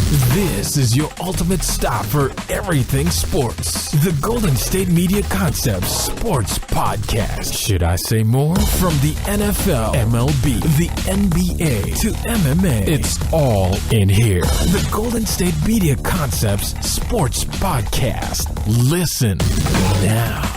This is your ultimate stop for everything sports. The Golden State Media Concepts Sports Podcast. Should I say more? From the NFL, MLB, the NBA to MMA, it's all in here. The Golden State Media Concepts Sports Podcast. Listen now.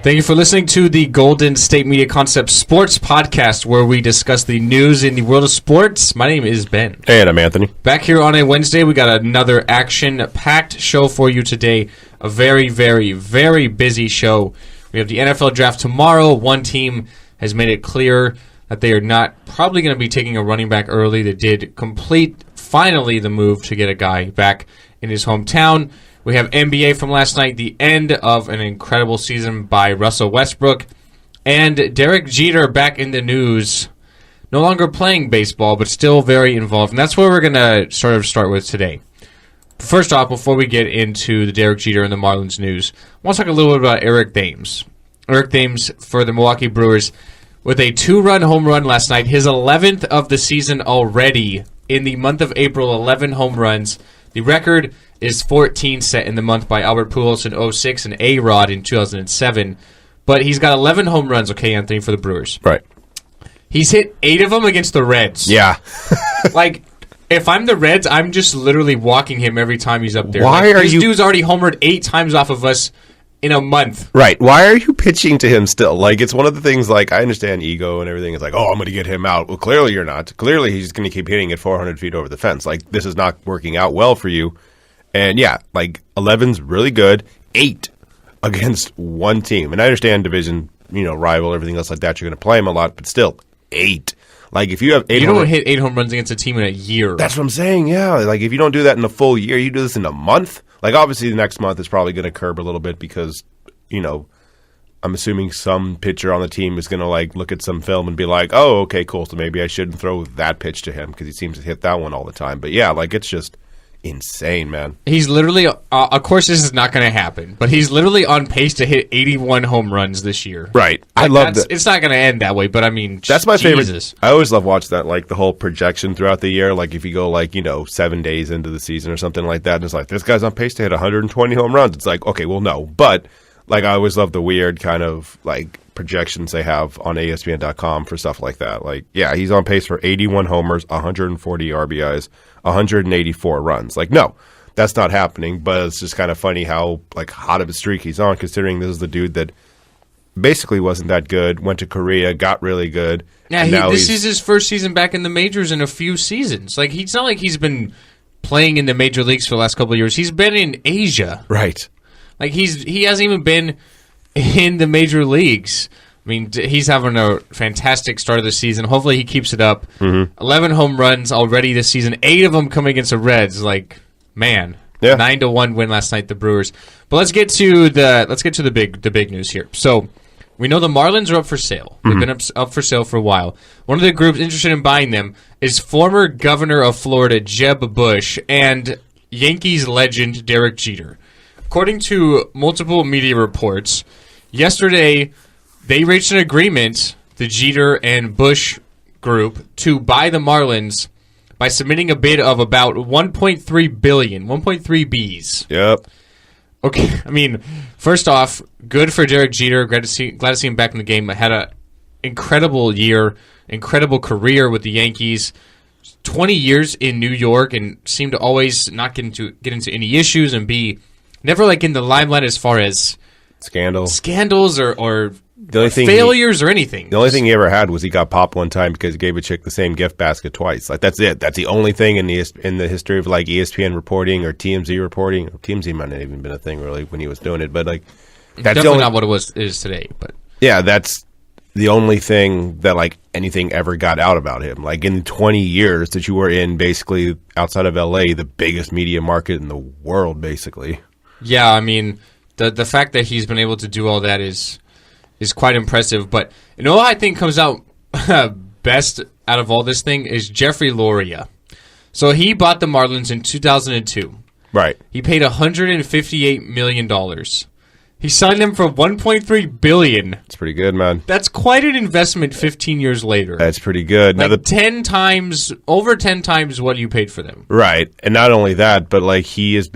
Thank you for listening to the Golden State Media Concepts Sports Podcast, where we discuss the news in the world of sports. My name is Ben. And I'm Anthony. Back here on a Wednesday, we got another action-packed show for you today. A very, very, very busy show. We have the NFL draft tomorrow. One team has made it clear that they are not probably going to be taking a running back early. They did complete, finally, the move to get a guy back in his hometown. We have NBA from last night, the end of an incredible season by Russell Westbrook, and Derek Jeter back in the news. No longer playing baseball, but still very involved. And that's where we're going to start with today. First off, before we get into the Derek Jeter and the Marlins news, I want to talk a little bit about Eric Thames. Eric Thames for the Milwaukee Brewers with a 2-run home run last night. His 11th of the season already in the month of April, 11 home runs. The record is 14 set in the month by Albert Pujols in 2006 and A-Rod in 2007. But he's got 11 home runs, okay, Anthony, for the Brewers. Right. He's hit 8 of them against the Reds. Yeah. Like, if I'm the Reds, I'm just literally walking him every time he's up there. Why are this you... This dude's already homered 8 times off of us in a month. Right. Why are you pitching to him still? Like, it's one of the things, like, I understand ego and everything. It's like, oh, I'm going to get him out. Well, clearly you're not. Clearly he's going to keep hitting it 400 feet over the fence. Like, this is not working out well for you. And, yeah, like, 11's really good. 8 against one team. And I understand division, rival, everything else like that. You're going to play him a lot, but still, 8. Like, if you have 8 You don't hit 8 home runs against a team in a year. That's what I'm saying, yeah. Like, if you don't do that in a full year, you do this in a month. Like, obviously, the next month is probably going to curb a little bit because, I'm assuming some pitcher on the team is going to, like, look at some film and be like, oh, okay, cool, so maybe I shouldn't throw that pitch to him because he seems to hit that one all the time. But, yeah, like, it's just insane, man. He's literally, of course this is not going to happen, but he's literally on pace to hit 81 home runs this year. Right. Like, I love that. It's not going to end that way, but I mean, that's my Jesus. favorite. I always love watching that, like the whole projection throughout the year. Like if you go 7 days into the season or something like that, and it's like, this guy's on pace to hit 120 home runs. It's like, okay, well, no. But like I always love the weird kind of like projections they have on ESPN.com for stuff like that. Like, yeah, he's on pace for 81 homers, 140 RBIs, 184 runs. Like, no. That's not happening, but it's just kind of funny how like hot of a streak he's on, considering this is the dude that basically wasn't that good, went to Korea, got really good. Yeah, this is his first season back in the majors in a few seasons. Like, it's not like he's been playing in the major leagues for the last couple of years. He's been in Asia. Right. Like, he hasn't even been in the major leagues. I mean, he's having a fantastic start of the season. Hopefully he keeps it up. 11 home runs already this season, 8 of them coming against the Reds. Like, man, yeah. 9-1 win last night, the Brewers. But let's get to the big news here. So we know the Marlins are up for sale. They've been up for sale for a while. One of the groups interested in buying them is former governor of Florida Jeb Bush and Yankees legend Derek Jeter. According to multiple media reports, yesterday they reached an agreement, the Jeter and Bush group, to buy the Marlins by submitting a bid of about $1.3 billion, 1.3 Bs. Yep. Okay, I mean, first off, good for Derek Jeter. Glad to see him back in the game. Had an incredible year, incredible career with the Yankees. 20 years in New York and seemed to always not get into any issues and be never like in the limelight as far as scandals or the only thing failures or anything. The only thing he ever had was he got popped one time because he gave a chick the same gift basket twice. Like, that's it. That's the only thing in the history of like ESPN reporting or TMZ reporting. TMZ might not have even been a thing really when he was doing it, but like that's definitely not what it is today. But yeah, that's the only thing that like anything ever got out about him. Like in 20 years that you were in basically outside of LA, the biggest media market in the world, basically. Yeah, I mean the fact that he's been able to do all that is quite impressive. But you know what I think comes out best out of all this thing is Jeffrey Loria. So he bought the Marlins in 2002. Right. He paid $158 million. He signed them for $1.3 billion. It's pretty good, man. That's quite an investment 15 years later. That's pretty good. Like now 10 times, over 10 times what you paid for them. Right. And not only that, but like he's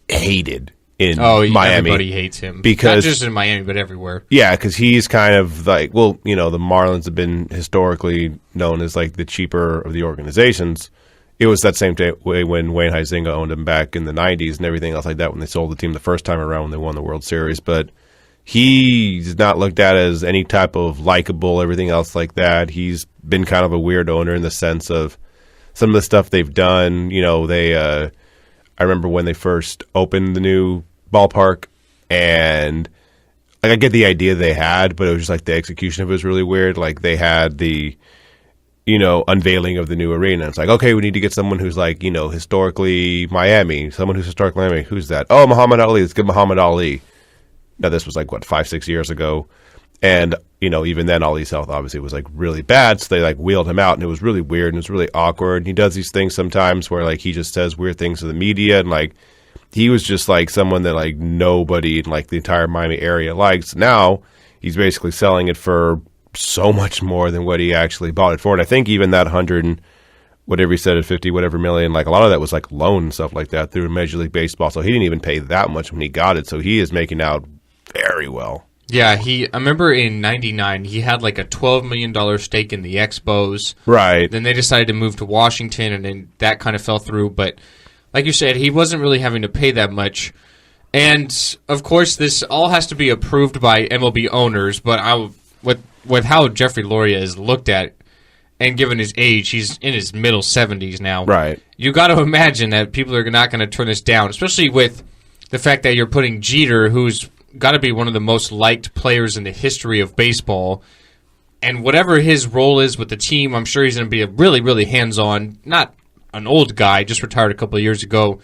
hated in Miami. Everybody hates him. Because, not just in Miami, but everywhere. Yeah, because he's kind of like, the Marlins have been historically known as like the cheaper of the organizations. It was that same way when Wayne Huizenga owned him back in the 90s and everything else like that when they sold the team the first time around when they won the World Series. But he's not looked at as any type of likable, everything else like that. He's been kind of a weird owner in the sense of some of the stuff they've done. I remember when they first opened the new ballpark, and like I get the idea they had, but it was just like the execution of it was really weird. Like they had the unveiling of the new arena. It's like, okay, we need to get someone who's like, historically Miami. Someone who's historically Miami. Who's that? Oh, Muhammad Ali. Let's get Muhammad Ali. Now, this was like, 5-6 years ago. And, even then, Ali's health obviously was like really bad. So they like wheeled him out, and it was really weird and it was really awkward. And he does these things sometimes where like he just says weird things to the media. And like he was just like someone that like nobody in like the entire Miami area likes. Now he's basically selling it for so much more than what he actually bought it for. And I think even that 100 and whatever he said at 50 whatever million, like a lot of that was like loan and stuff like that through Major League Baseball. So he didn't even pay that much when he got it. So he is making out very well. Yeah, I remember in 99 he had like a $12 million stake in the Expos. Right. Then they decided to move to Washington, and then that kind of fell through. But like you said, he wasn't really having to pay that much. And of course this all has to be approved by MLB owners, but with how Jeffrey Loria is looked at, and given his age, he's in his middle 70s now. Right. You got to imagine that people are not going to turn this down, especially with the fact that you're putting Jeter, who's got to be one of the most liked players in the history of baseball, and whatever his role is with the team, I'm sure he's going to be a really, really hands-on, not an old guy, just retired a couple of years ago,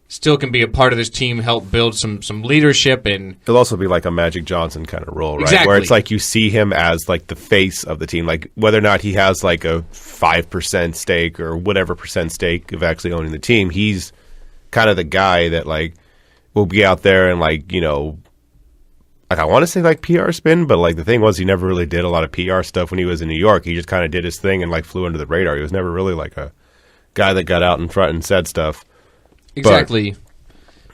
still can be a part of this team, help build some leadership. And he'll also be like a Magic Johnson kind of role, right? Exactly. Where it's like you see him as like the face of the team, like whether or not he has like a 5% stake or whatever percent stake of actually owning the team, he's kind of the guy that like will be out there and like, like I want to say like PR spin, but like the thing was he never really did a lot of PR stuff when he was in New York. He just kind of did his thing and like flew under the radar. He was never really like a guy that got out in front and said stuff. Exactly.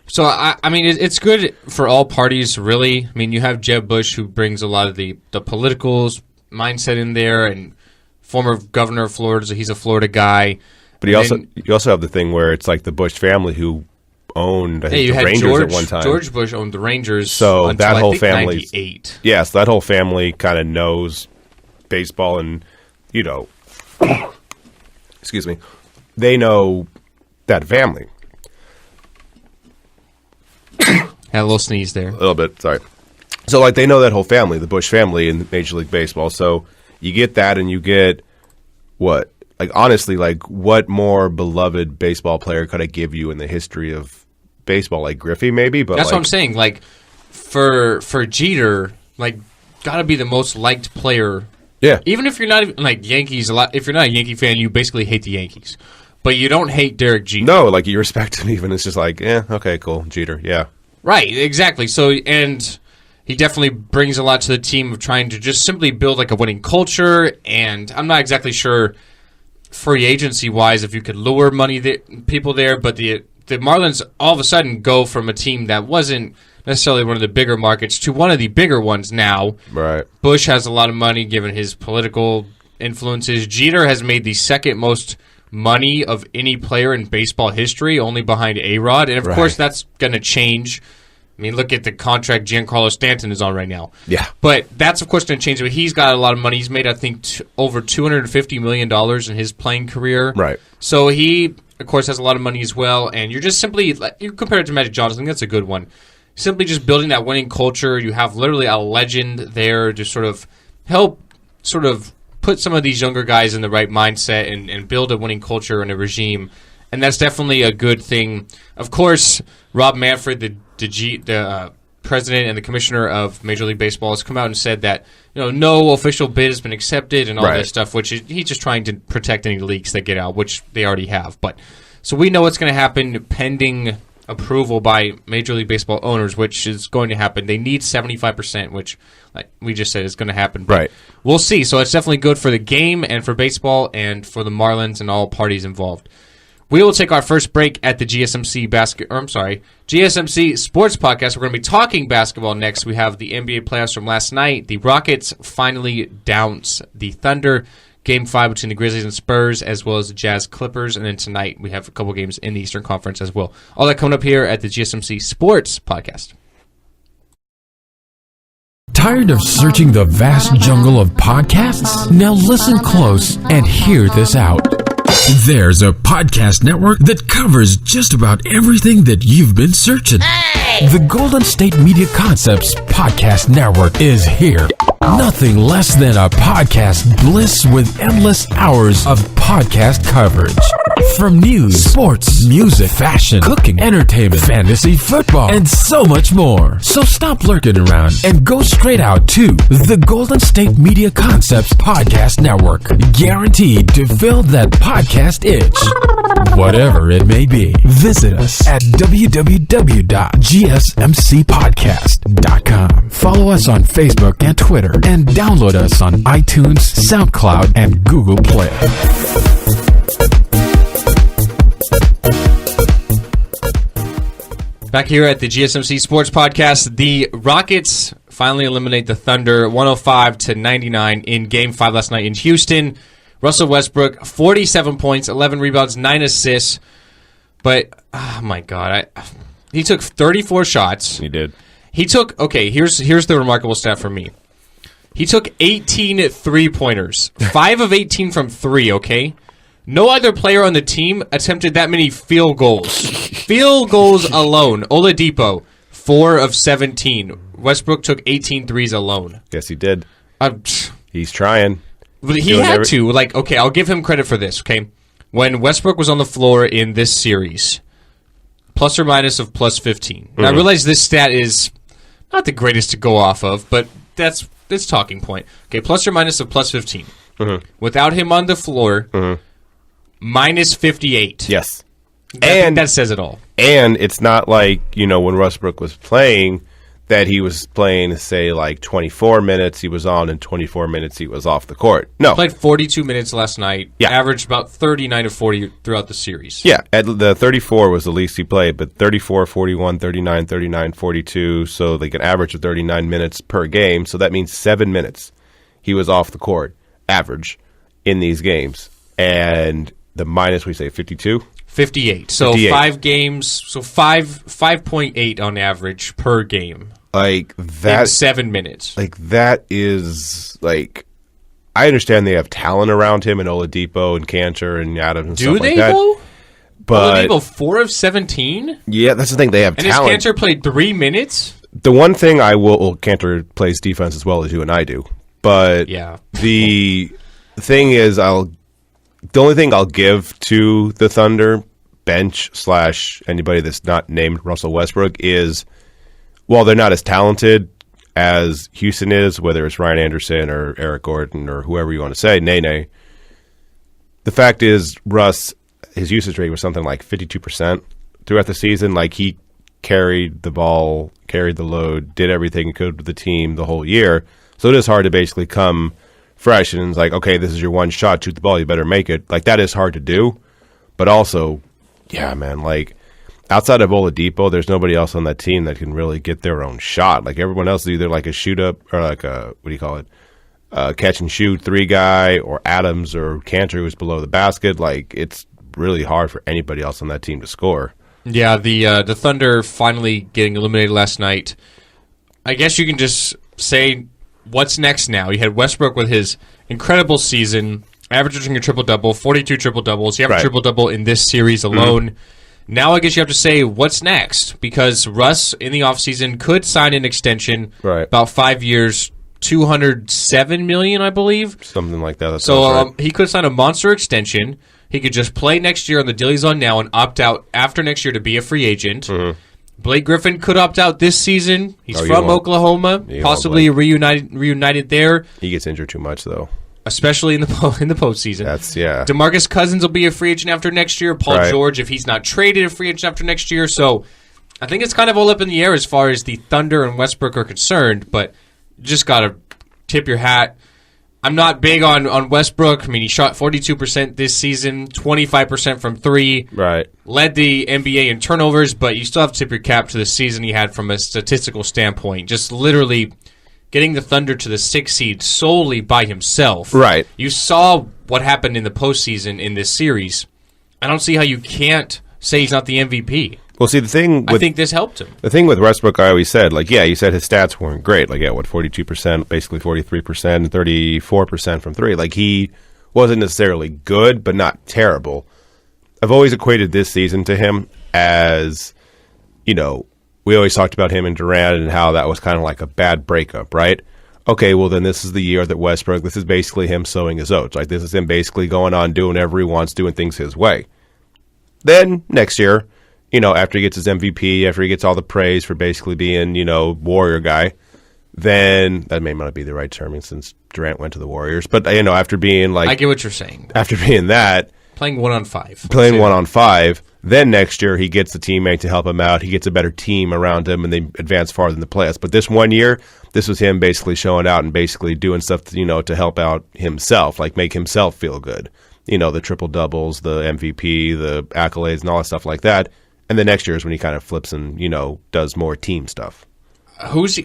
So, I mean, it's good for all parties, really. I mean, you have Jeb Bush, who brings a lot of the political mindset in there, and former governor of Florida, so he's a Florida guy. But you also have the thing where it's like the Bush family who owned, I think, the Rangers at one time. George Bush owned the Rangers so until, that whole family 98. Yeah, so that whole family kind of knows baseball and, excuse me, they know that family. Had a little sneeze there. A little bit, sorry. So, like, they know that whole family, the Bush family in Major League Baseball. So, you get that, and you get what? Like, honestly, like, what more beloved baseball player could I give you in the history of baseball? Like, Griffey, maybe? But that's what I'm saying. Like, for Jeter, like, got to be the most liked player. Yeah. Even if you're not even, like, Yankees, if you're not a Yankee fan, you basically hate the Yankees. But you don't hate Derek Jeter. No, like, you respect him even. It's just like, okay, cool, Jeter, yeah. Right, exactly. So, and he definitely brings a lot to the team of trying to just simply build like a winning culture. And I'm not exactly sure free agency wise if you could lure people there, but the Marlins all of a sudden go from a team that wasn't necessarily one of the bigger markets to one of the bigger ones now. Right. Bush has a lot of money given his political influences. Jeter has made the second most money of any player in baseball history, only behind A-Rod. And, of course, that's going to change. I mean, look at the contract Giancarlo Stanton is on right now. Yeah. But that's, of course, going to change. But he's got a lot of money. He's made, I think, over $250 million in his playing career. Right. So he, of course, has a lot of money as well. And you're just simply, you compare it to Magic Johnson, I think that's a good one. Simply just building that winning culture. You have literally a legend there to sort of help sort of put some of these younger guys in the right mindset and build a winning culture and a regime. And that's definitely a good thing. Of course, Rob Manfred, the president and the commissioner of Major League Baseball has come out and said that no official bid has been accepted and all this stuff, which he's just trying to protect any leaks that get out, which they already have. But so we know what's going to happen pending approval by Major League Baseball owners, which is going to happen. They need 75%, which, like we just said, is going to happen. But we'll see. So it's definitely good for the game and for baseball and for the Marlins and all parties involved. We will take our first break at the GSMC GSMC Sports Podcast. We're going to be talking basketball next. We have the NBA playoffs from last night. The Rockets finally downs the Thunder. Game 5 between the Grizzlies and Spurs, as well as the Jazz Clippers. And then tonight we have a couple games in the Eastern Conference as well. All that coming up here at the GSMC Sports Podcast. Tired of searching the vast jungle of podcasts? Now listen close and hear this out. There's a podcast network that covers just about everything that you've been searching. Hey! The Golden State Media Concepts Podcast Network is here. Nothing less than a podcast bliss with endless hours of podcast coverage. From news, sports, music, fashion, cooking, entertainment, fantasy, football, and so much more. So stop lurking around and go straight out to the Golden State Media Concepts Podcast Network. Guaranteed to fill that podcast itch. Whatever it may be, visit us at www.gsmcpodcast.com. Follow us on Facebook and Twitter, and download us on iTunes, SoundCloud, and Google Play. Back here at the GSMC Sports Podcast, the Rockets finally eliminate the Thunder 105-99 in Game 5 last night in Houston. Russell Westbrook, 47 points, 11 rebounds, 9 assists. But, oh my God, he took 34 shots. He did. He took, okay, here's the remarkable stat for me. He took 18 three-pointers, 5 of 18 from 3, okay? No other player on the team attempted that many field goals. Field goals alone. Oladipo, 4 of 17. Westbrook took 18 threes alone. Yes, he did. He's trying. He had to. Like, okay, I'll give him credit for this, okay? When Westbrook was on the floor in this series, plus or minus of plus 15. Now, I realize this stat is not the greatest to go off of, but that's this talking point. Okay, plus or minus of plus 15. Without him on the floor, minus 58. Yes. And that says it all. And it's not like, when Westbrook was playing, that he was playing, say, like 24 minutes he was on and 24 minutes he was off the court. No. He played 42 minutes last night. Yeah. Averaged about 39 to 40 throughout the series. Yeah. The 34 was the least he played, but 34, 41, 39, 39, 42. So like an average of 39 minutes per game. So that means 7 minutes he was off the court, average, in these games. And the minus, we say 52? 58. So 58. 5 games, so 5.8 on average per game. Like that. In 7 minutes. Like that is like, I understand they have talent around him and Oladipo and Cantor and Adams and stuff like that. Do they though? But Oladipo 4 of 17? Yeah, that's the thing. They have and talent. And has Cantor played 3 minutes? The one thing Cantor plays defense as well as you and I do. But yeah. The thing is, the only thing I'll give to the Thunder bench / anybody that's not named Russell Westbrook is, while they're not as talented as Houston is, whether it's Ryan Anderson or Eric Gordon or whoever you want to say, Nene, the fact is Russ, his usage rate was something like 52% throughout the season. Like he carried the ball, carried the load, did everything he could with the team the whole year. So it is hard to basically come fresh and it's like, okay, this is your one shot, shoot the ball, you better make it. Like that is hard to do, but also, yeah, man, like outside of Oladipo, there's nobody else on that team that can really get their own shot. Like everyone else is either like a shoot up or like a, catch and shoot 3 guy, or Adams or Cantor who's below the basket. Like it's really hard for anybody else on that team to score. Yeah, the Thunder finally getting eliminated last night. I guess you can just say, what's next now? You had Westbrook with his incredible season, averaging a triple-double, 42 triple-doubles. You have a triple-double in this series alone. Now I guess you have to say, what's next? Because Russ, in the offseason, could sign an extension, about 5 years, $207 million, I believe. Something like that. So he could sign a monster extension. He could just play next year on the deal he's on now and opt out after next year to be a free agent. Blake Griffin could opt out this season. He's from Oklahoma, You possibly reunited there. He gets injured too much, though. Especially in the postseason. Yeah. DeMarcus Cousins will be a free agent after next year. Paul George, if he's not traded, a free agent after next year. So I think it's kind of all up in the air as far as the Thunder and Westbrook are concerned, but you just got to tip your hat. I'm not big on Westbrook. I mean, he shot 42% this season, 25% from three. Right. Led the NBA in turnovers, but you still have to tip your cap to the season he had from a statistical standpoint. Just literally getting the Thunder to the 6th seed solely by himself. Right. You saw what happened in the postseason in this series. I don't see how you can't say he's not the MVP. Well, see, I think this helped him. The thing with Westbrook, I always said, you said his stats weren't great. 42%, basically 43%, and 34% from three. He wasn't necessarily good, but not terrible. I've always equated this season to him as, we always talked about him and Durant and how that was kind of like a bad breakup, right? Okay, well, then this is the year that Westbrook, this is basically him sowing his oats. This is him basically going on, doing whatever he wants, doing things his way. Then, next year, after he gets his MVP, after he gets all the praise for basically being, Warrior guy, then that may not be the right term since Durant went to the Warriors. But, after being I get what you're saying. After being that. Playing 1-on-5. Playing 1-on-5. Then next year he gets a teammate to help him out. He gets a better team around him, and they advance farther in the playoffs. But this one year, this was him basically showing out and basically doing stuff, to help out himself, make himself feel good. The triple-doubles, the MVP, the accolades, and all that stuff like that. And the next year is when he kind of flips and, does more team stuff.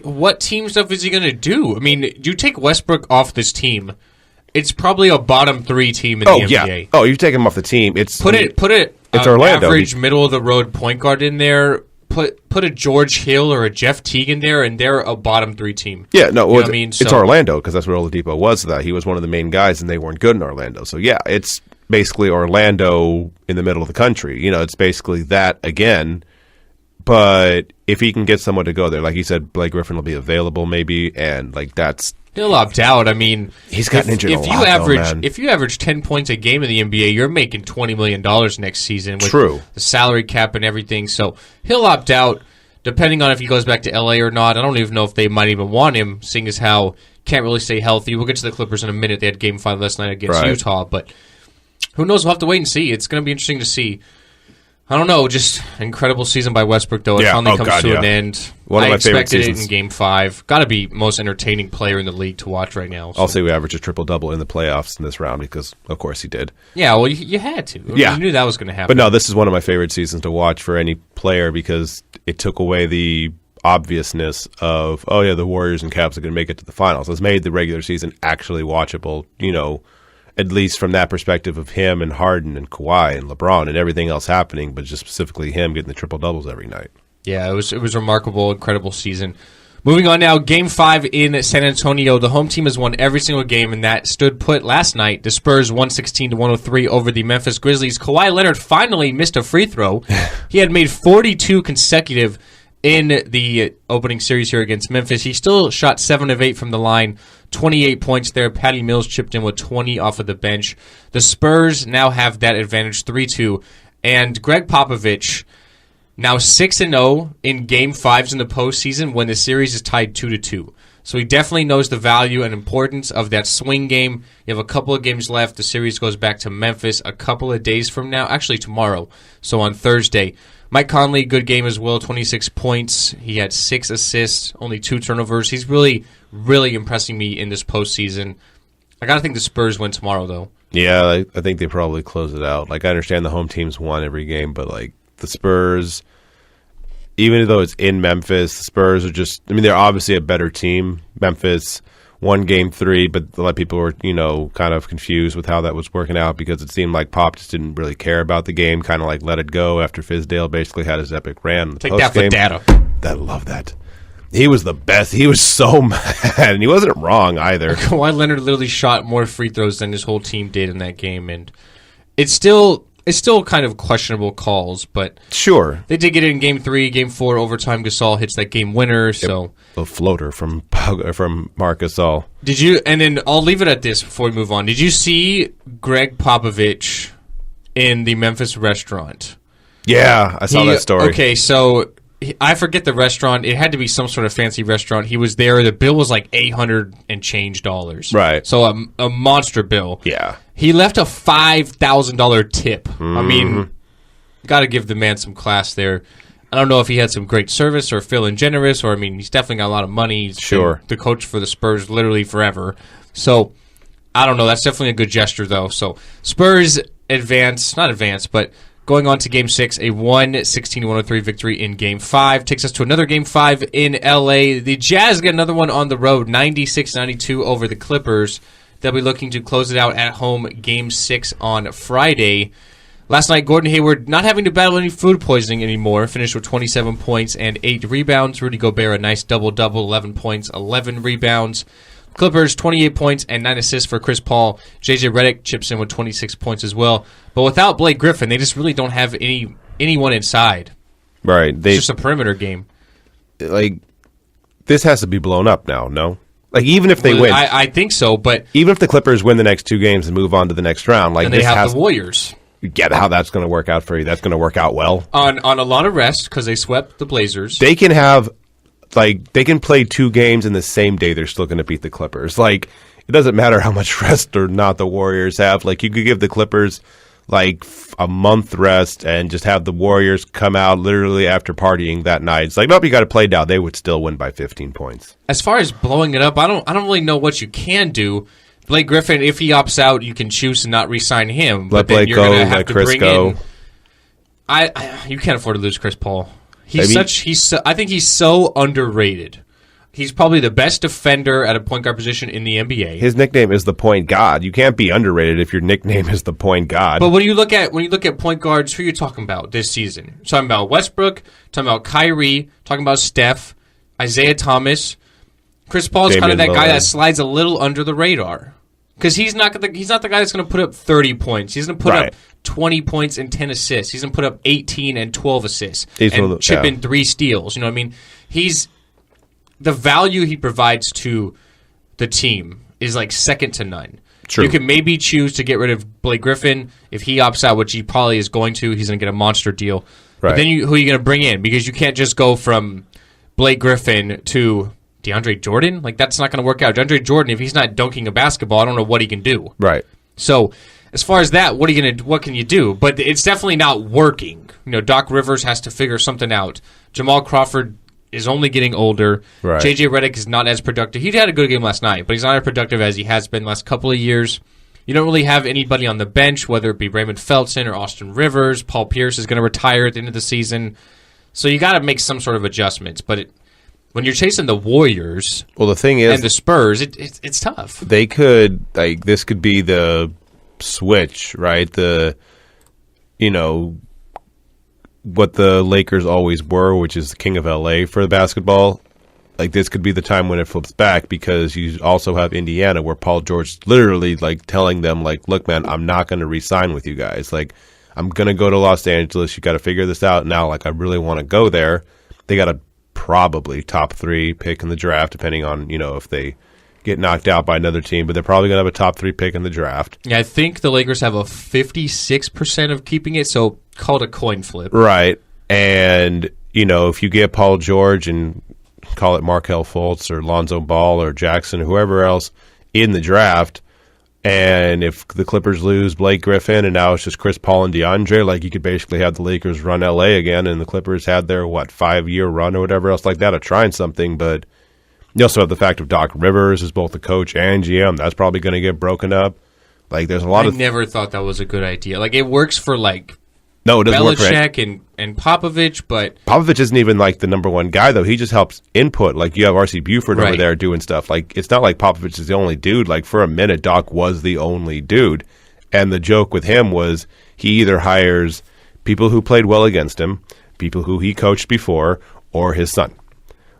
What team stuff is he going to do? I mean, you take Westbrook off this team, it's probably a bottom 3 team in the NBA. Yeah. Oh, you take him off the team. It's Orlando. Average middle of the road point guard in there. Put a George Hill or a Jeff Teague in there, and they're a bottom 3 team. Yeah, no, it's Orlando because that's where Oladipo was. That he was one of the main guys, and they weren't good in Orlando. So yeah, it's basically Orlando in the middle of the country. It's basically that again. But if he can get someone to go there, like you said, Blake Griffin will be available maybe, and that's. He'll opt out. I mean, he's gotten injured a lot, man. If you average 10 points a game in the NBA, you're making $20 million next season with True. The salary cap and everything. So he'll opt out, depending on if he goes back to LA or not. I don't even know if they might even want him, seeing as how can't really stay healthy. We'll get to the Clippers in a minute. They had Game 5 last night against Utah, but who knows? We'll have to wait and see. It's going to be interesting to see. I don't know. Just incredible season by Westbrook, though. It finally comes to an end. One of my favorite seasons. I expected it in Game 5. Got to be most entertaining player in the league to watch right now. So. I'll say we averaged a triple-double in the playoffs in this round because, of course, he did. Yeah, well, you had to. Yeah. You knew that was going to happen. But no, this is one of my favorite seasons to watch for any player because it took away the obviousness of, the Warriors and Cavs are going to make it to the finals. It's made the regular season actually watchable, at least from that perspective of him and Harden and Kawhi and LeBron and everything else happening, but just specifically him getting the triple-doubles every night. Yeah, it was remarkable, incredible season. Moving on now, Game 5 in San Antonio. The home team has won every single game, and that stood put last night. The Spurs 116-103 over the Memphis Grizzlies. Kawhi Leonard finally missed a free throw. He had made 42 consecutive in the opening series here against Memphis. He still shot 7 of 8 from the line, 28 points there. Patty Mills chipped in with 20 off of the bench. The Spurs now have that advantage 3-2, and Greg Popovich now 6-0 in Game 5s in the postseason when the series is tied 2-2. So he definitely knows the value and importance of that swing game. You have a couple of games left. The series goes back to Memphis a couple of days from now, actually tomorrow, so on Thursday. Mike Conley, good game as well, 26 points. He had 6 assists, only 2 turnovers. He's really, really impressing me in this postseason. I got to think the Spurs win tomorrow, though. Yeah, I think they probably close it out. I understand the home teams won every game, but, the Spurs, even though it's in Memphis, the Spurs are just, they're obviously a better team. Memphis won Game 3, but a lot of people were, kind of confused with how that was working out because it seemed like Pop just didn't really care about the game, kind of let it go after Fizdale basically had his epic rant. Take that for data. I love that. He was the best. He was so mad, and he wasn't wrong either. Kawhi Leonard literally shot more free throws than his whole team did in that game, and it's still kind of questionable calls, but sure they did get it in Game 3, Game 4 overtime. Gasol hits that game winner. So a floater from Marc Gasol. Did you? And then I'll leave it at this before we move on. Did you see Greg Popovich in the Memphis restaurant? Yeah, I saw that story. Okay, so I forget the restaurant. It had to be some sort of fancy restaurant. He was there. The bill was like $800 and change. Right. So a monster bill. Yeah. He left a $5,000 tip. I mean, got to give the man some class there. I don't know if he had some great service or feeling generous, or, I mean, he's definitely got a lot of money. He's been the coach for the Spurs literally forever. So, I don't know. That's definitely a good gesture, though. So, Spurs not advance, but going on to Game 6, a 116-103 victory in Game 5. Takes us to another Game 5 in L.A. The Jazz get another one on the road, 96-92 over the Clippers. They'll be looking to close it out at home Game 6 on Friday. Last night, Gordon Hayward not having to battle any food poisoning anymore. Finished with 27 points and 8 rebounds. Rudy Gobert, a nice double-double, 11 points, 11 rebounds. Clippers, 28 points and 9 assists for Chris Paul. JJ Redick chips in with 26 points as well. But without Blake Griffin, they just really don't have anyone inside. Right. It's just a perimeter game. Like, this has to be blown up now, no? Like, even if they win. I think so, but... Even if the Clippers win the next 2 games and move on to the next round. Like, and they have the Warriors. You get how that's going to work out for you. That's going to work out well. On a lot of rest, because they swept the Blazers. They can have... Like, they can play 2 games in the same day. They're still going to beat the Clippers. Like, it doesn't matter how much rest or not the Warriors have. Like, you could give the Clippers, like, a month rest and just have the Warriors come out literally after partying that night. It's like, nope, you got to play now. They would still win by 15 points. As far as blowing it up, I don't really know what you can do. Blake Griffin, if he opts out, you can choose to not re-sign him. Let Blake go, let Chris go. You can't afford to lose Chris Paul. I think he's so underrated. He's probably the best defender at a point guard position in the NBA. His nickname is the point god. You can't be underrated if your nickname is the point god. But when you look at point guards, who are you talking about this season? You're talking about Westbrook, talking about Kyrie, talking about Steph, Isaiah Thomas. Chris Paul is kind of that guy that slides a little under the radar. Because he's not the guy that's going to put up 30 points. He's going to put up 20 points and 10 assists. He's going to put up 18 and 12 assists and chip in 3 steals. You know what I mean? The value he provides to the team is like second to none. True. You can maybe choose to get rid of Blake Griffin. If he opts out, which he probably is going to, he's going to get a monster deal. Right. But then who are you going to bring in? Because you can't just go from Blake Griffin to DeAndre Jordan. Like, that's not going to work out. DeAndre Jordan, if he's not dunking a basketball, I don't know what he can do. Right. So, as far as that, what can you do? But it's definitely not working. You know, Doc Rivers has to figure something out. Jamal Crawford is only getting older. Right. JJ Redick is not as productive. He had a good game last night, but he's not as productive as he has been the last couple of years. You don't really have anybody on the bench, whether it be Raymond Felton or Austin Rivers. Paul Pierce is going to retire at the end of the season. So you got to make some sort of adjustments. But when you're chasing the Warriors, the thing is, and the Spurs, it's tough. They could, like, this could be the switch, right? What the Lakers always were, which is the king of LA for the basketball. Like, this could be the time when it flips back, because you also have Indiana, where Paul George is literally, like, telling them, like, look, man, I'm not going to re-sign with you guys. Like, I'm going to go to Los Angeles. You got to figure this out now. Like, I really want to go there. They got a probably top 3 pick in the draft, depending on, if they get knocked out by another team. But they're probably going to have a top 3 pick in the draft. Yeah, I think the Lakers have a 56% of keeping it, so call it a coin flip. Right. And, if you get Paul George and call it Markelle Fultz or Lonzo Ball or Jackson, whoever else in the draft, and if the Clippers lose Blake Griffin and now it's just Chris Paul and DeAndre, like, you could basically have the Lakers run LA again, and the Clippers had their 5-year run or whatever else like that of trying something. But you also have the fact of Doc Rivers is both the coach and GM. That's probably going to get broken up. Like, there's a lot I never thought that was a good idea. Like, it works for, like, no, it doesn't work for Belichick and Popovich, but Popovich isn't even, like, the number one guy, though. He just helps input. Like, you have R.C. Buford over there doing stuff. Like, it's not like Popovich is the only dude. Like, for a minute, Doc was the only dude. And the joke with him was he either hires people who played well against him, people who he coached before, or his son.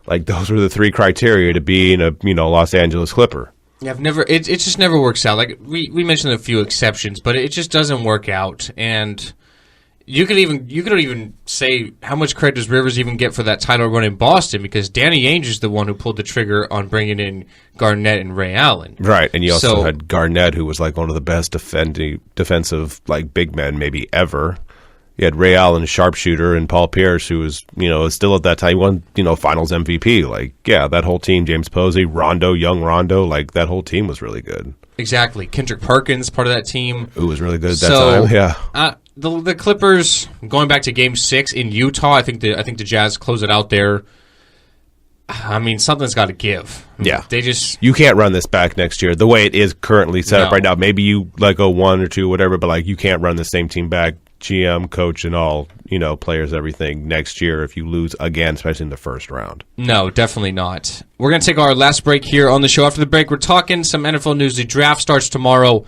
Like, those were the 3 criteria to being a, Los Angeles Clipper. Yeah, it just never works out. Like, we mentioned a few exceptions, but it just doesn't work out. And you could even say, how much credit does Rivers even get for that title run in Boston? Because Danny Ainge is the one who pulled the trigger on bringing in Garnett and Ray Allen. Right, and you also had Garnett, who was, like, one of the best defensive, like, big men maybe ever. You had Ray Allen, sharpshooter, and Paul Pierce, who was, still at that time, he won, finals MVP. Like, yeah, that whole team, James Posey, Rondo, young Rondo, like, that whole team was really good. Exactly. Kendrick Perkins, part of that team. Who was really good at that time, yeah. The Clippers, going back to Game 6 in Utah, I think the Jazz close it out there. I mean, something's got to give. Yeah. You can't run this back next year. The way it is currently set up right now, maybe you go 1 or 2, whatever, but, like, you can't run the same team back. GM, coach, and all, players, everything next year if you lose again, especially in the first round. No, definitely not. We're going to take our last break here on the show. After the break, we're talking some NFL news. The draft starts tomorrow.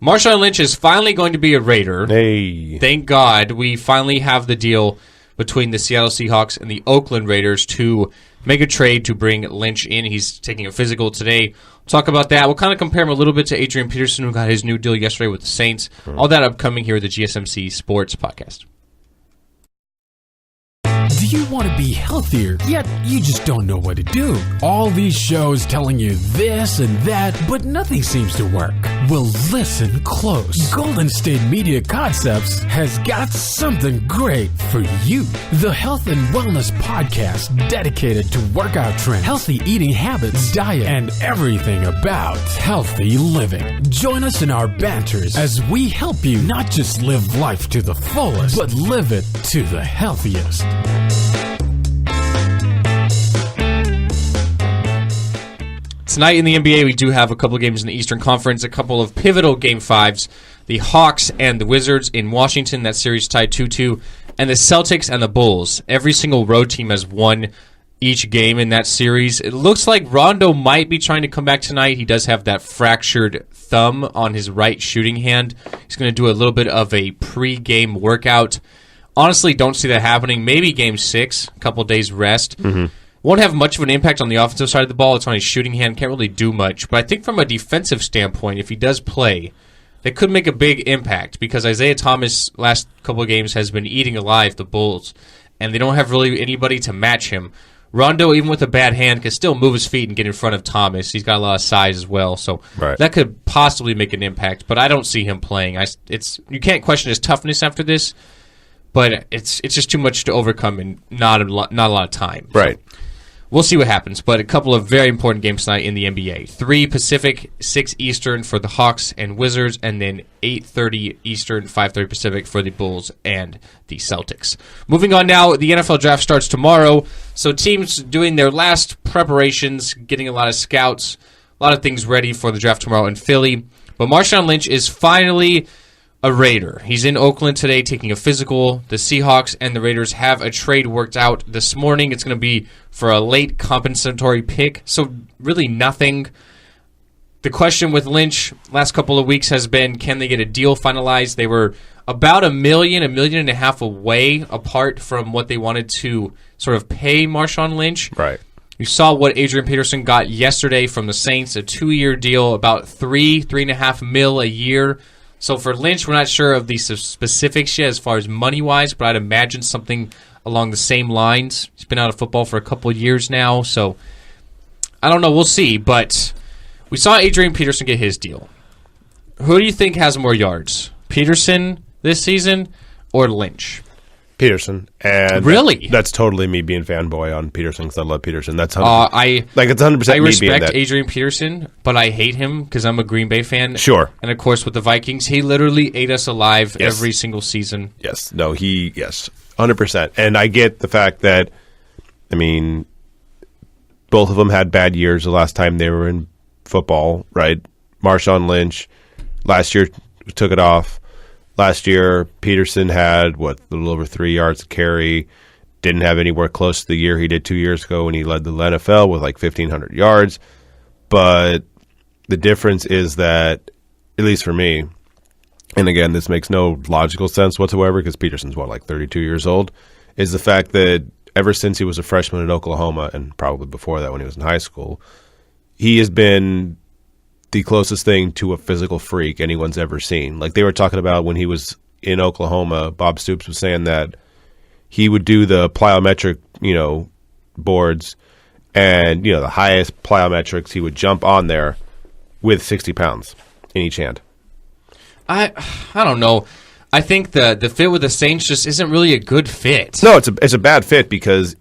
Marshawn Lynch is finally going to be a Raider. Hey. Thank God we finally have the deal between the Seattle Seahawks and the Oakland Raiders to make a trade to bring Lynch in. He's taking a physical today. We'll talk about that. We'll kind of compare him a little bit to Adrian Peterson, who got his new deal yesterday with the Saints. All that upcoming here with the GSMC Sports Podcast. Do you want to be healthier, yet you just don't know what to do? All these shows telling you this and that, but nothing seems to work. Well, listen close. Golden State Media Concepts has got something great for you. The Health and Wellness Podcast dedicated to workout trends, healthy eating habits, diet, and everything about healthy living. Join us in our banters as we help you not just live life to the fullest, but live it to the healthiest. Tonight in the NBA, we do have a couple of games in the Eastern Conference, a couple of pivotal Game 5s. The Hawks and the Wizards in Washington, that series tied 2-2. And the Celtics and the Bulls. Every single road team has won each game in that series. It looks like Rondo might be trying to come back tonight. He does have that fractured thumb on his right shooting hand. He's going to do a little bit of a pre-game workout. Honestly, don't see that happening. Maybe Game 6, a couple days rest. Won't have much of an impact on the offensive side of the ball. It's on his shooting hand. Can't really do much. But I think from a defensive standpoint, if he does play, that could make a big impact because Isaiah Thomas, last couple of games, has been eating alive the Bulls, and they don't have really anybody to match him. Rondo, even with a bad hand, can still move his feet and get in front of Thomas. He's got a lot of size as well, so that could possibly make an impact. But I don't see him playing. You can't question his toughness after this, but it's just too much to overcome and not a lot of time. Right. So we'll see what happens, but a couple of very important games tonight in the NBA. 3 Pacific, 6 Eastern for the Hawks and Wizards, and then 8:30 Eastern, 5:30 Pacific for the Bulls and the Celtics. Moving on now, the NFL Draft starts tomorrow, so teams doing their last preparations, getting a lot of scouts, a lot of things ready for the draft tomorrow in Philly. But Marshawn Lynch is finally a Raider. He's in Oakland today taking a physical. The Seahawks and the Raiders have a trade worked out this morning. It's going to be for a late compensatory pick, so really nothing. The question with Lynch last couple of weeks has been, can they get a deal finalized? They were about $1 million and a half away apart from what they wanted to sort of pay Marshawn Lynch. Right. You saw what Adrian Peterson got yesterday from the Saints, a 2-year deal, about $3.5 million a year. So for Lynch, we're not sure of the specifics yet as far as money-wise, but I'd imagine something along the same lines. He's been out of football for a couple of years now, so I don't know. We'll see, but we saw Adrian Peterson get his deal. Who do you think has more yards, Peterson this season or Lynch? Peterson. And really? That's totally me being fanboy on Peterson because I love Peterson. That's 100%. I It's 100% me being respect that. Adrian Peterson, but I hate him because I'm a Green Bay fan. Sure. And of course, with the Vikings, he literally ate us alive every single season. Yes. No, yes, 100%. And I get the fact that, I mean, both of them had bad years the last time they were in football, right? Marshawn Lynch last year took it off. Last year, Peterson had, a little over 3 yards to carry. Didn't have anywhere close to the year he did 2 years ago when he led the NFL with like 1,500 yards. But the difference is that, at least for me, and again, this makes no logical sense whatsoever because Peterson's, 32 years old, is the fact that ever since he was a freshman at Oklahoma, and probably before that when he was in high school, he has been the closest thing to a physical freak anyone's ever seen. Like they were talking about when he was in Oklahoma, Bob Stoops was saying that he would do the plyometric, boards and, the highest plyometrics, he would jump on there with 60 pounds in each hand. I don't know. I think the fit with the Saints just isn't really a good fit. No, it's a bad fit because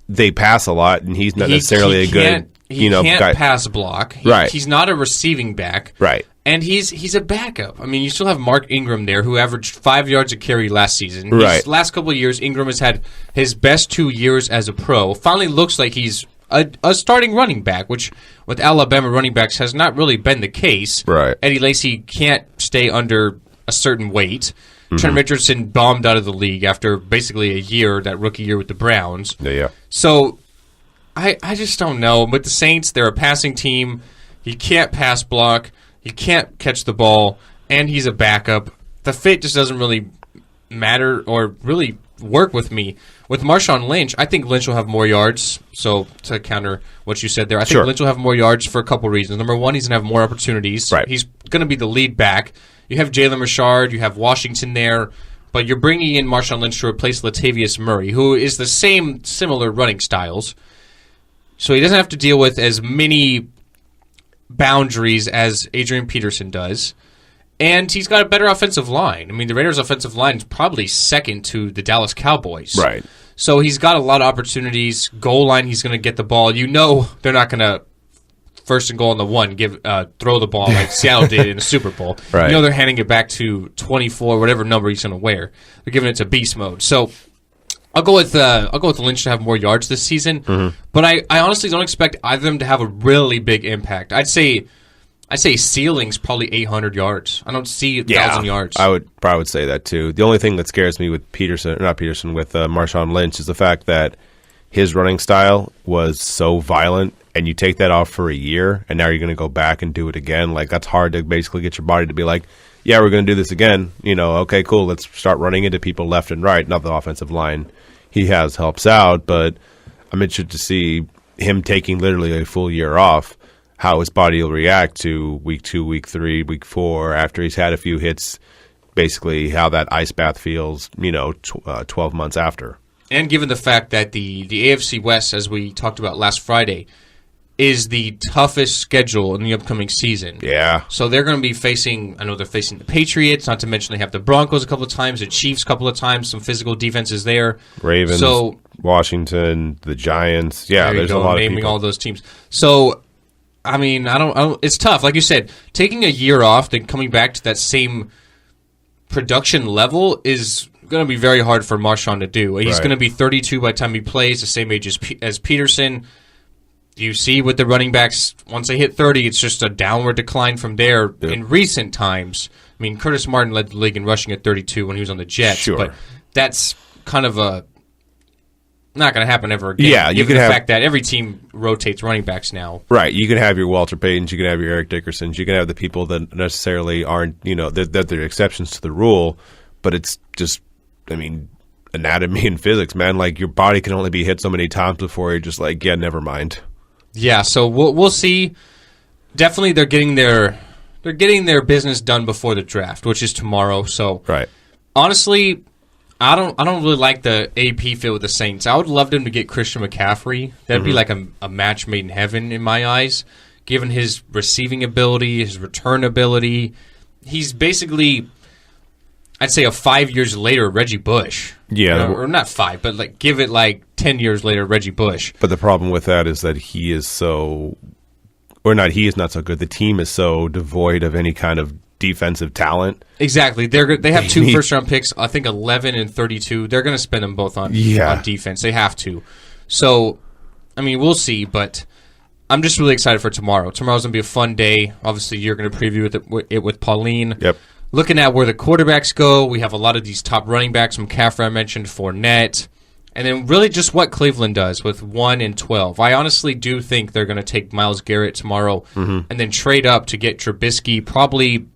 they pass a lot, and he's not necessarily a good can't guy. pass block. Right. He's not a receiving back. Right. And he's a backup. I mean, you still have Mark Ingram there, who averaged 5 yards a carry last season. Right. Last couple of years, Ingram has had his best 2 years as a pro. Finally looks like he's a starting running back, which with Alabama running backs has not really been the case. Right. Eddie Lacy can't stay under a certain weight. Trent Richardson bombed out of the league after basically a year, that rookie year with the Browns. Yeah. So I just don't know. With the Saints, they're a passing team. He can't pass block. He can't catch the ball, and he's a backup. The fit just doesn't really matter or really work with me. With Marshawn Lynch, I think Lynch will have more yards. So to counter what you said there, I think Lynch will have more yards for a couple reasons. Number one, he's going to have more opportunities. Right. He's going to be the lead back. You have Jalen Richard, you have Washington there, but you're bringing in Marshawn Lynch to replace Latavius Murray, who is the similar running styles. So he doesn't have to deal with as many boundaries as Adrian Peterson does. And he's got a better offensive line. I mean, the Raiders' offensive line is probably second to the Dallas Cowboys. Right. So he's got a lot of opportunities. Goal line, he's going to get the ball. You know they're not going to first and goal on the one throw the ball like Seattle did in the Super Bowl. Right. You know they're handing it back to 24, whatever number he's going to wear. They're giving it to beast mode. So I'll go with Lynch to have more yards this season, but I honestly don't expect either of them to have a really big impact. I'd say ceiling's probably 800 yards. I don't see 1,000 yards. I would probably say that too. The only thing that scares me with with Marshawn Lynch is the fact that his running style was so violent, and you take that off for a year, and now you're going to go back and do it again. Like, that's hard to basically get your body to be like, yeah, we're going to do this again. Okay, cool. Let's start running into people left and right. Not the offensive line he has helps out, but I'm interested to see him taking literally a full year off, how his body will react to week 2, week 3, week 4, after he's had a few hits, basically how that ice bath feels, 12 months after. And given the fact that the AFC West, as we talked about last Friday, is the toughest schedule in the upcoming season. Yeah. So they're going to be facing the Patriots, not to mention they have the Broncos a couple of times, the Chiefs a couple of times, some physical defenses there. Ravens, Washington, the Giants. Yeah, there's a lot of people. Naming all those teams. So, I mean, I don't. It's tough. Like you said, taking a year off, then coming back to that same production level is going to be very hard for Marshawn to do. He's going to be 32 by the time he plays, the same age as Peterson. You see with the running backs, once they hit 30, it's just a downward decline from there. Yep. In recent times, I mean, Curtis Martin led the league in rushing at 32 when he was on the Jets, but that's kind of not going to happen ever again. Yeah, you can have the fact that every team rotates running backs now. Right, you can have your Walter Paytons, you can have your Eric Dickersons, you can have the people that necessarily aren't, that they're exceptions to the rule, but it's just, I mean, anatomy and physics, man. Like, your body can only be hit so many times before you're just like, yeah, never mind. Yeah, so we'll see. Definitely, they're getting their business done before the draft, which is tomorrow. So, honestly, I don't really like the AP fit with the Saints. I would love them to get Christian McCaffrey. That'd be like a match made in heaven in my eyes, given his receiving ability, his return ability. He's basically, I'd say, a 5 years later Reggie Bush. Yeah. Or not 5, but give it 10 years later Reggie Bush. But the problem with that is that he is not so good. The team is so devoid of any kind of defensive talent. Exactly. They have 2 first-round picks, I think 11 and 32. They're going to spend them both on defense. They have to. So, I mean, we'll see, but I'm just really excited for tomorrow. Tomorrow's going to be a fun day. Obviously, you're going to preview it with Pauline. Yep. Looking at where the quarterbacks go, we have a lot of these top running backs from McCaffrey, I mentioned, Fournette, and then really just what Cleveland does with 1 and 12. I honestly do think they're going to take Myles Garrett tomorrow and then trade up to get Trubisky. Probably,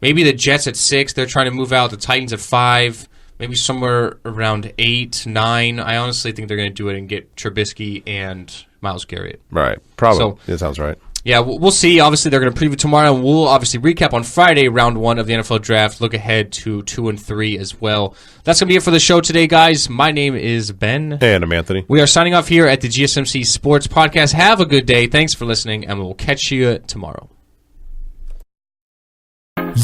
maybe the Jets at 6. They're trying to move out. The Titans at 5. Maybe somewhere around 8, 9. I honestly think they're going to do it and get Trubisky and Myles Garrett. Right. Probably. So, that sounds right. Yeah, we'll see. Obviously, they're going to preview tomorrow, and we'll obviously recap on Friday, round 1 of the NFL Draft. Look ahead to 2 and 3 as well. That's going to be it for the show today, guys. My name is Ben. And I'm Anthony. We are signing off here at the GSMC Sports Podcast. Have a good day. Thanks for listening, and we'll catch you tomorrow.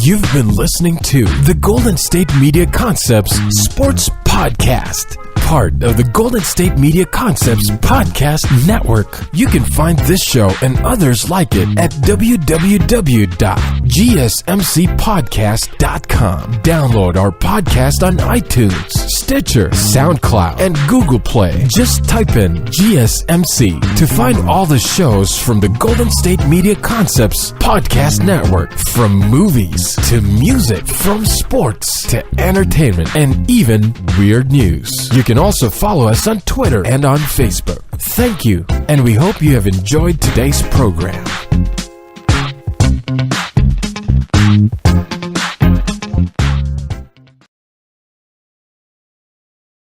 You've been listening to the Golden State Media Concepts Sports Podcast, part of the Golden State Media Concepts Podcast Network. You can find this show and others like it at www.gsmcpodcast.com. Download our podcast on iTunes, Stitcher, SoundCloud, and Google Play. Just type in GSMC to find all the shows from the Golden State Media Concepts Podcast Network. From movies to music, from sports to entertainment, and even weird news. You can also follow us on Twitter and on Facebook. Thank you, and we hope you have enjoyed today's program.